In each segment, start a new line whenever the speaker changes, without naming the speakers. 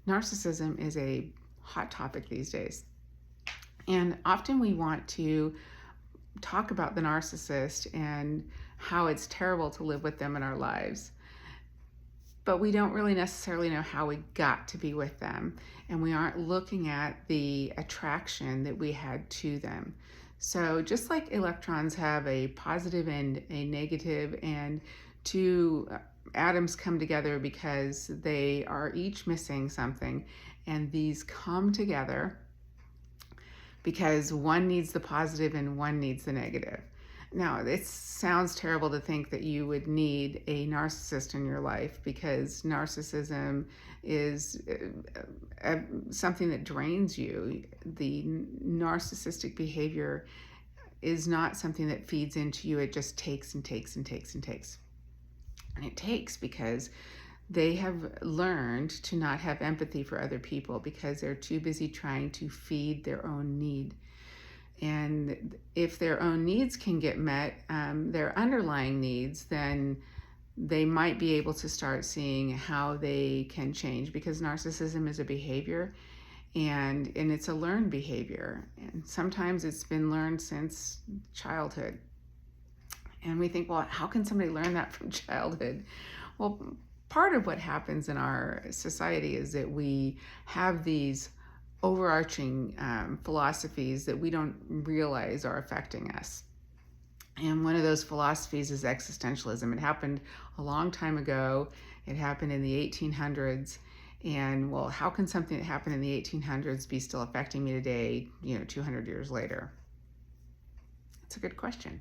Narcissism is a hot topic these days. And often we want to talk about the narcissist and how it's terrible to live with them in our lives. But we don't really necessarily know how we got to be with them. And we aren't looking at the attraction that we had to them. So just like electrons have a positive and a negative, and two atoms come together because they are each missing something, and these come together because one needs the positive and one needs the negative. Now, it sounds terrible to think that you would need a narcissist in your life, because narcissism is something that drains you. The narcissistic behavior is not something that feeds into you. It just takes and takes and takes and takes. And it takes because they have learned to not have empathy for other people because they're too busy trying to feed their own need. And if their own needs can get met, their underlying needs, then they might be able to start seeing how they can change, because narcissism is a behavior, and it's a learned behavior. And sometimes it's been learned since childhood. And we think, well, how can somebody learn that from childhood? Well, part of what happens in our society is that we have these overarching philosophies that we don't realize are affecting us. And one of those philosophies is existentialism. It happened a long time ago. It happened in the 1800s. And well, how can something that happened in the 1800s be still affecting me today, 200 years later? It's a good question.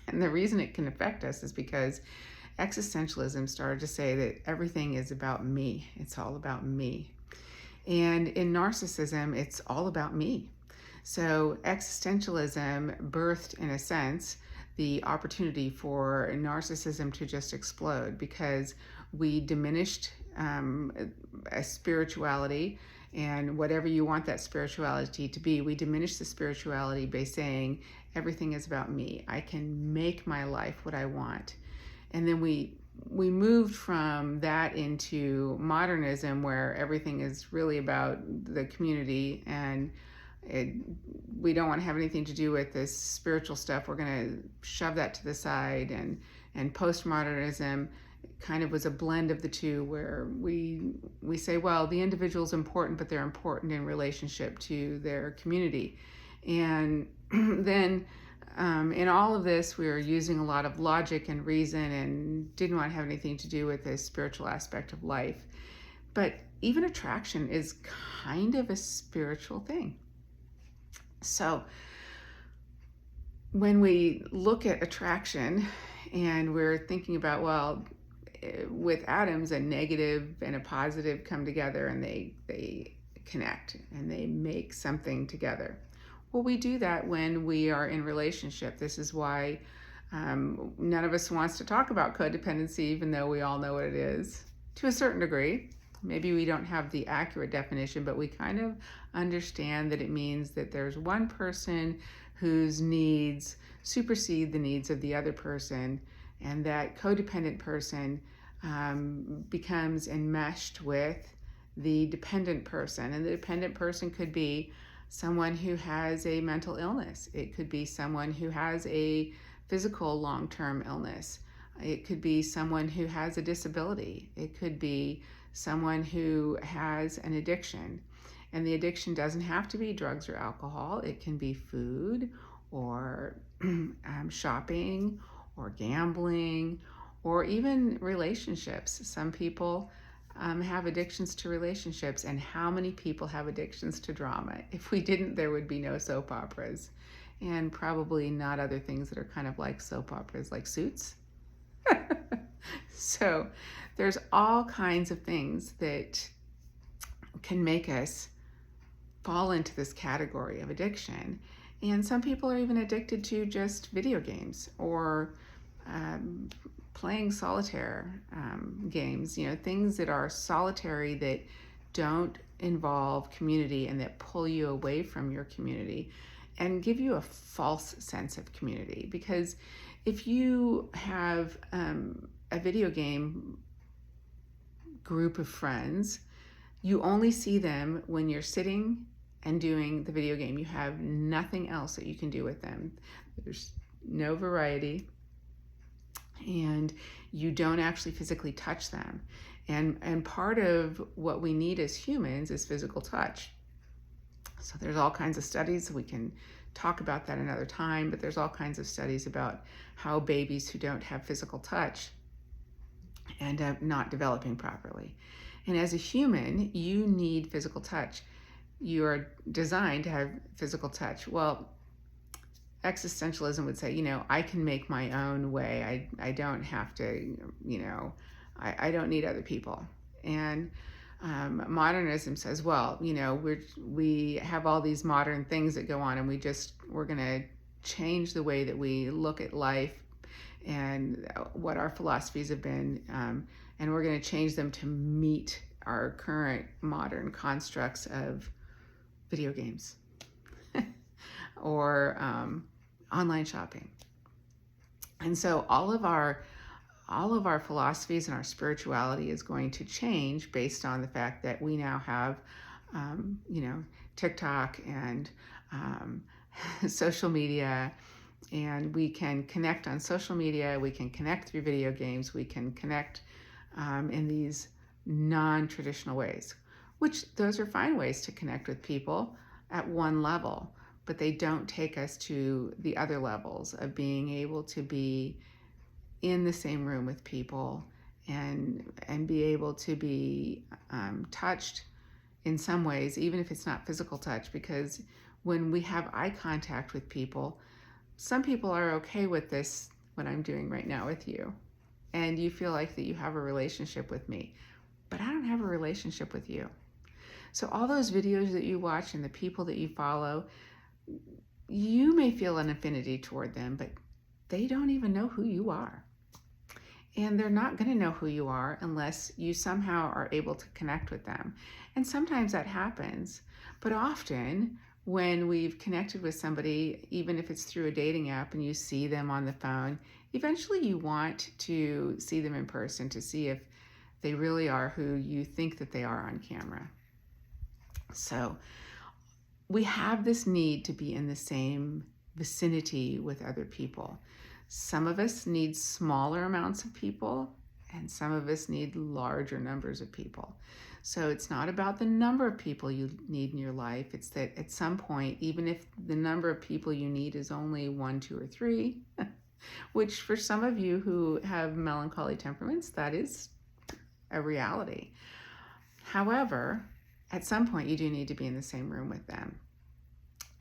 And the reason it can affect us is because existentialism started to say that everything is about me. It's all about me. And in narcissism, it's all about me. So existentialism birthed, in a sense, the opportunity for narcissism to just explode, because we diminished a spirituality, and whatever you want that spirituality to be, we diminish the spirituality by saying everything is about me. I can make my life what I want. And then we moved from that into modernism, where everything is really about the community, and we don't want to have anything to do with this spiritual stuff. We're going to shove that to the side. And postmodernism kind of was a blend of the two, where we say, well, the individual's important, but they're important in relationship to their community. And then in all of this, we were using a lot of logic and reason, and didn't want to have anything to do with the spiritual aspect of life. But even attraction is kind of a spiritual thing. So when we look at attraction and we're thinking about, well, with atoms, a negative and a positive come together, and they connect and they make something together. Well, we do that when we are in relationship. This is why none of us wants to talk about codependency, even though we all know what it is to a certain degree. Maybe we don't have the accurate definition, but we kind of understand that it means that there's one person whose needs supersede the needs of the other person, and that codependent person becomes enmeshed with the dependent person. And the dependent person could be someone who has a mental illness. It could be someone who has a physical long-term illness. It could be someone who has a disability. It could be someone who has an addiction. And the addiction doesn't have to be drugs or alcohol. It can be food, or shopping, or gambling, or even relationships. Some people have addictions to relationships. And how many people have addictions to drama? If we didn't, there would be no soap operas, and probably not other things that are kind of like soap operas, like Suits. So there's all kinds of things that can make us fall into this category of addiction. And some people are even addicted to just video games, or playing solitaire games, things that are solitary, that don't involve community, and that pull you away from your community and give you a false sense of community. Because if you have a video game group of friends, You only see them when you're sitting and doing the video game. You have nothing else that you can do with them. There's no variety, and you don't actually physically touch them. And part of what we need as humans is physical touch. So there's all kinds of studies. We can talk about that another time, but there's all kinds of studies about how babies who don't have physical touch end up not developing properly. And as a human, you need physical touch. You are designed to have physical touch. Well, existentialism would say, I can make my own way. I don't have to, I don't need other people. And modernism says, well, we have all these modern things that go on, and we're going to change the way that we look at life and what our philosophies have been, and we're going to change them to meet our current modern constructs of video games or online shopping. And so all of our philosophies and our spirituality is going to change based on the fact that we now have, TikTok and social media, and we can connect on social media. We can connect through video games. We can connect in these non-traditional ways, which those are fine ways to connect with people at one level, but they don't take us to the other levels of being able to be in the same room with people and be able to be touched in some ways, even if it's not physical touch, because when we have eye contact with people, some people are okay with this, what I'm doing right now with you, and you feel like that you have a relationship with me, but I don't have a relationship with you. So all those videos that you watch and the people that you follow, you may feel an affinity toward them, but they don't even know who you are. And they're not going to know who you are unless you somehow are able to connect with them. And sometimes that happens, but often when we've connected with somebody, even if it's through a dating app and you see them on the phone, eventually you want to see them in person to see if they really are who you think that they are on camera. So we have this need to be in the same vicinity with other people. Some of us need smaller amounts of people, and some of us need larger numbers of people. So it's not about the number of people you need in your life. It's that at some point, even if the number of people you need is only 1, 2, or 3, which for some of you who have melancholy temperaments, that is a reality. However, at some point, you do need to be in the same room with them.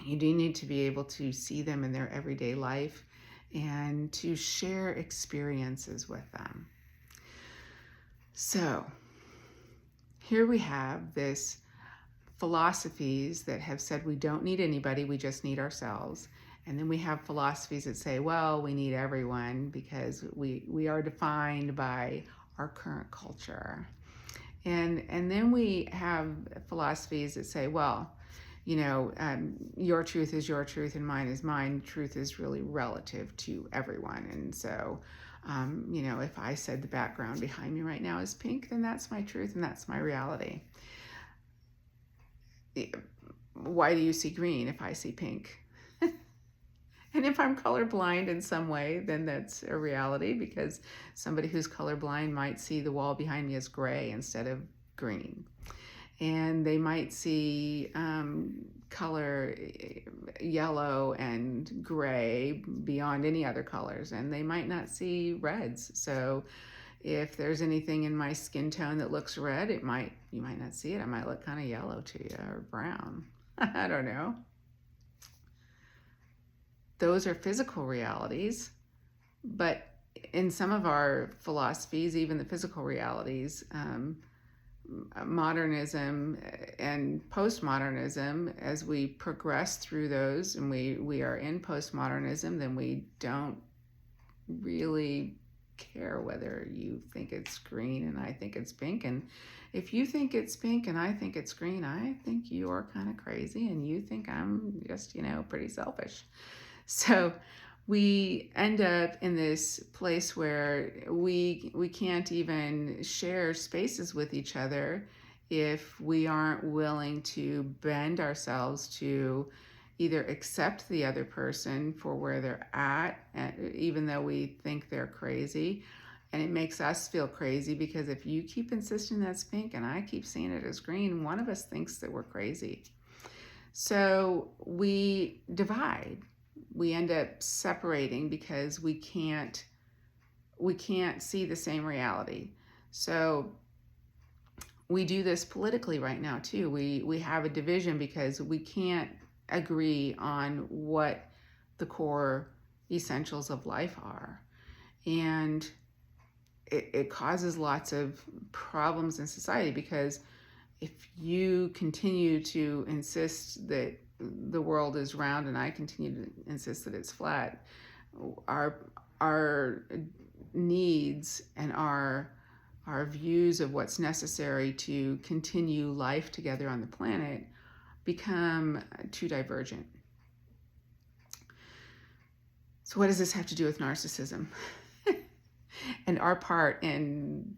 You do need to be able to see them in their everyday life and to share experiences with them. So here we have this philosophies that have said we don't need anybody, we just need ourselves. And then we have philosophies that say, well, we need everyone because we are defined by our current culture. And then we have philosophies that say, well, your truth is your truth and mine is mine. Truth is really relative to everyone. And so, if I said the background behind me right now is pink, then that's my truth and that's my reality. Why do you see green if I see pink? And if I'm colorblind in some way, then that's a reality, because somebody who's colorblind might see the wall behind me as gray instead of green. And they might see color yellow and gray beyond any other colors, and they might not see reds. So if there's anything in my skin tone that looks red, you might not see it. It might look kind of yellow to you or brown. I don't know. Those are physical realities, but in some of our philosophies, even the physical realities, modernism and postmodernism, as we progress through those and we are in postmodernism, then we don't really care whether you think it's green and I think it's pink. And if you think it's pink and I think it's green, I think you're kind of crazy and you think I'm just, pretty selfish. So we end up in this place where we can't even share spaces with each other if we aren't willing to bend ourselves to either accept the other person for where they're at, even though we think they're crazy. And it makes us feel crazy because if you keep insisting that's pink and I keep seeing it as green, one of us thinks that we're crazy. So we divide. We end up separating because we can't see the same reality. So we do this politically right now too. We have a division because we can't agree on what the core essentials of life are. And it causes lots of problems in society, because if you continue to insist that the world is round and I continue to insist that it's flat, our needs and our views of what's necessary to continue life together on the planet become too divergent. So what does this have to do with narcissism and our part in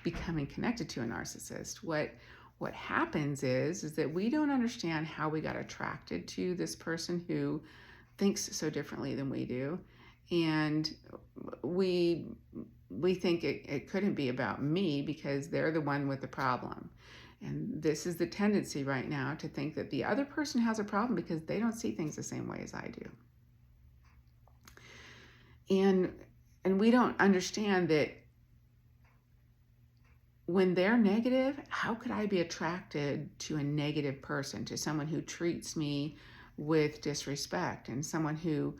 becoming connected to a narcissist? What happens is that we don't understand how we got attracted to this person who thinks so differently than we do. And we think it couldn't be about me because they're the one with the problem. And this is the tendency right now, to think that the other person has a problem because they don't see things the same way as I do. And we don't understand that when they're negative, how could I be attracted to a negative person, to someone who treats me with disrespect, and someone who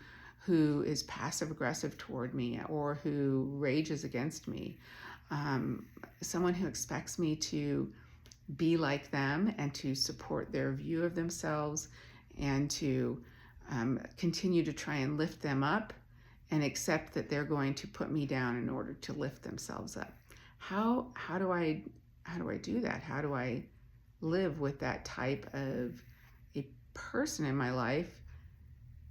is passive aggressive toward me, or who rages against me, someone who expects me to be like them and to support their view of themselves, and to continue to try and lift them up, and accept that they're going to put me down in order to lift themselves up. How do I do that? How do I live with that type of a person in my life,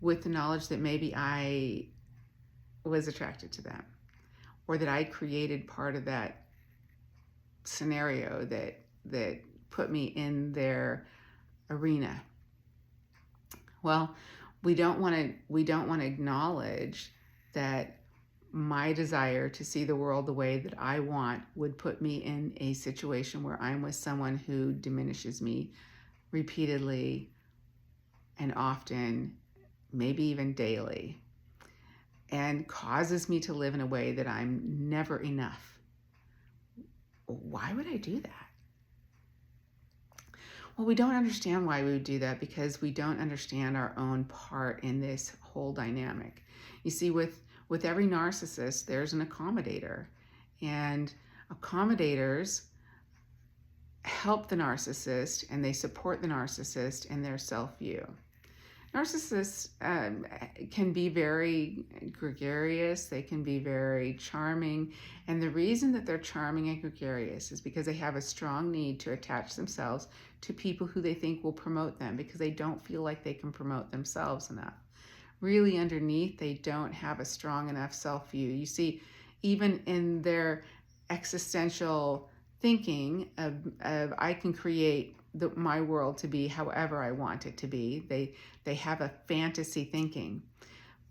with the knowledge that maybe I was attracted to them, or that I created part of that scenario that put me in their arena? Well, we don't want to acknowledge that my desire to see the world the way that I want would put me in a situation where I'm with someone who diminishes me repeatedly and often, maybe even daily, and causes me to live in a way that I'm never enough. Why would I do that? Well, we don't understand why we would do that, because we don't understand our own part in this whole dynamic. You see, with every narcissist, there's an accommodator, and accommodators help the narcissist, and they support the narcissist in their self-view. Narcissists can be very gregarious, they can be very charming, and the reason that they're charming and gregarious is because they have a strong need to attach themselves to people who they think will promote them, because they don't feel like they can promote themselves enough. Really underneath, they don't have a strong enough self-view. You see, even in their existential thinking of I can create my world to be however I want it to be, they have a fantasy thinking.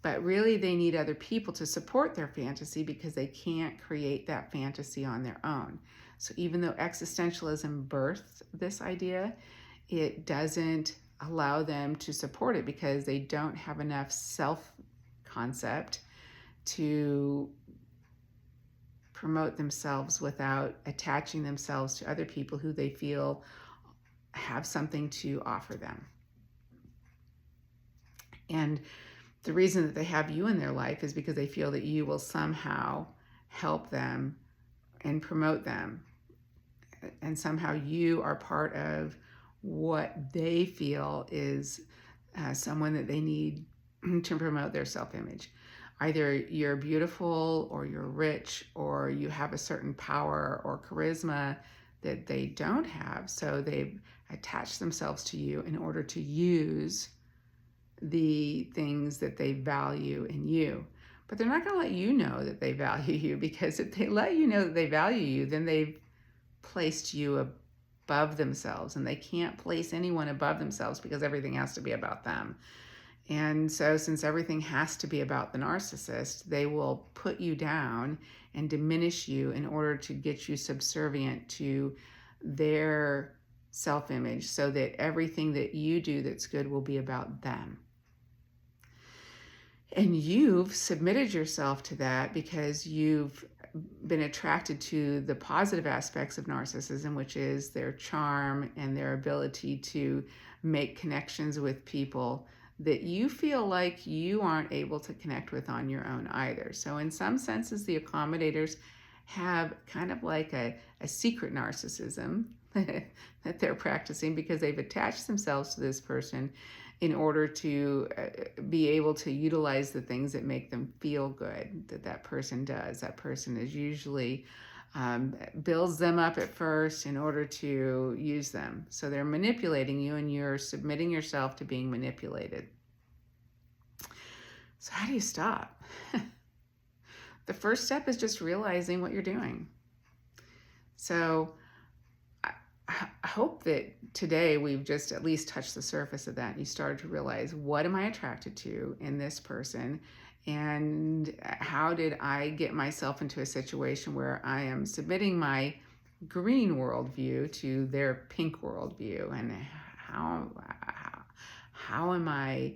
But really, they need other people to support their fantasy, because they can't create that fantasy on their own. So even though existentialism birthed this idea, it doesn't allow them to support it, because they don't have enough self-concept to promote themselves without attaching themselves to other people who they feel have something to offer them. And the reason that they have you in their life is because they feel that you will somehow help them and promote them, and somehow you are part of what they feel is someone that they need to promote their self-image. Either you're beautiful, or you're rich, or you have a certain power or charisma that they don't have, so they've attached themselves to you in order to use the things that they value in you. But they're not going to let you know that they value you, because if they let you know that they value you, then they've placed you above themselves, and they can't place anyone above themselves because everything has to be about them. And so since everything has to be about the narcissist, they will put you down and diminish you in order to get you subservient to their self-image, so that everything that you do that's good will be about them. And you've submitted yourself to that because you've been attracted to the positive aspects of narcissism, which is their charm and their ability to make connections with people that you feel like you aren't able to connect with on your own either. So in some senses, the accommodators have kind of like a secret narcissism that they're practicing, because they've attached themselves to this person in order to be able to utilize the things that make them feel good that person does. That person is usually builds them up at first in order to use them. So they're manipulating you, and you're submitting yourself to being manipulated. So how do you stop? The first step is just realizing what you're doing. So I hope that today we've just at least touched the surface of that. You started to realize, what am I attracted to in this person? And how did I get myself into a situation where I am submitting my green worldview to their pink worldview? And how am I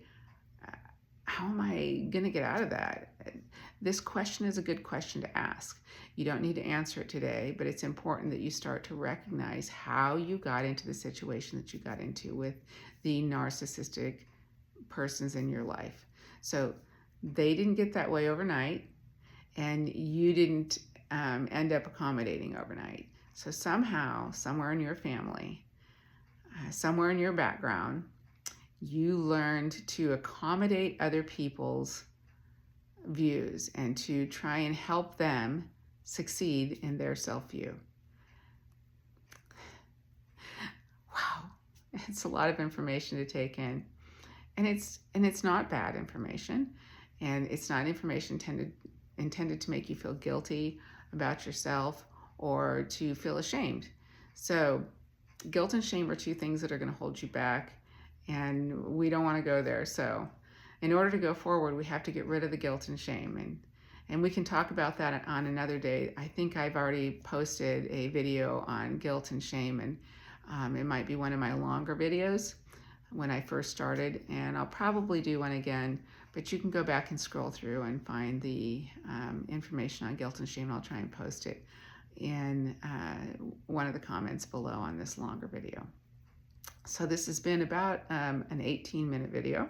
going to get out of that? This question is a good question to ask. You don't need to answer it today, but it's important that you start to recognize how you got into the situation that you got into with the narcissistic persons in your life. So they didn't get that way overnight, and you didn't end up accommodating overnight. So somehow, somewhere in your family, somewhere in your background, you learned to accommodate other people's views and to try and help them succeed in their self-view. Wow, it's a lot of information to take in, and it's not bad information, and it's not information intended to make you feel guilty about yourself or to feel ashamed. So guilt and shame are two things that are going to hold you back, and we don't want to go there. So in order to go forward, we have to get rid of the guilt and shame, and we can talk about that on another day. I think I've already posted a video on guilt and shame, and it might be one of my longer videos when I first started, and I'll probably do one again, but you can go back and scroll through and find the information on guilt and shame, and I'll try and post it in one of the comments below on this longer video. So this has been about an 18-minute video.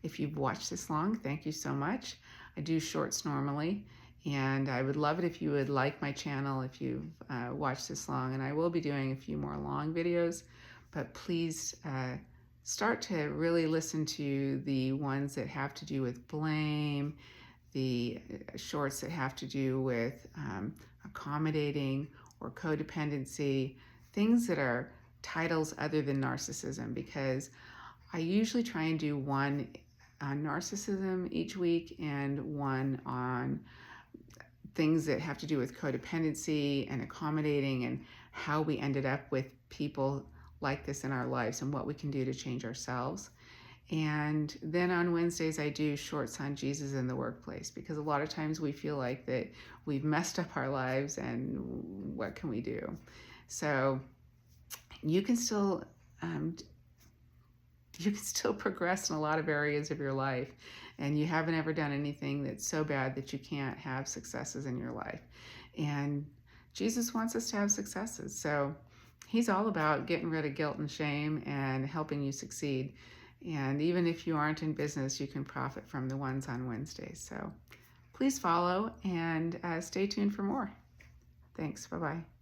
If you've watched this long, thank you so much. I do shorts normally, and I would love it if you would like my channel if you've watched this long, and I will be doing a few more long videos, but please start to really listen to the ones that have to do with blame, the shorts that have to do with accommodating or codependency, things that are titles other than narcissism, because I usually try and do one on narcissism each week and one on things that have to do with codependency and accommodating and how we ended up with people like this in our lives and what we can do to change ourselves. And then on Wednesdays, I do shorts on Jesus in the workplace, because a lot of times we feel like that we've messed up our lives and what can we do? So you can still progress in a lot of areas of your life, and you haven't ever done anything that's so bad that you can't have successes in your life. And Jesus wants us to have successes. So he's all about getting rid of guilt and shame and helping you succeed. And even if you aren't in business, you can profit from the ones on Wednesdays. So please follow and stay tuned for more. Thanks. Bye-bye.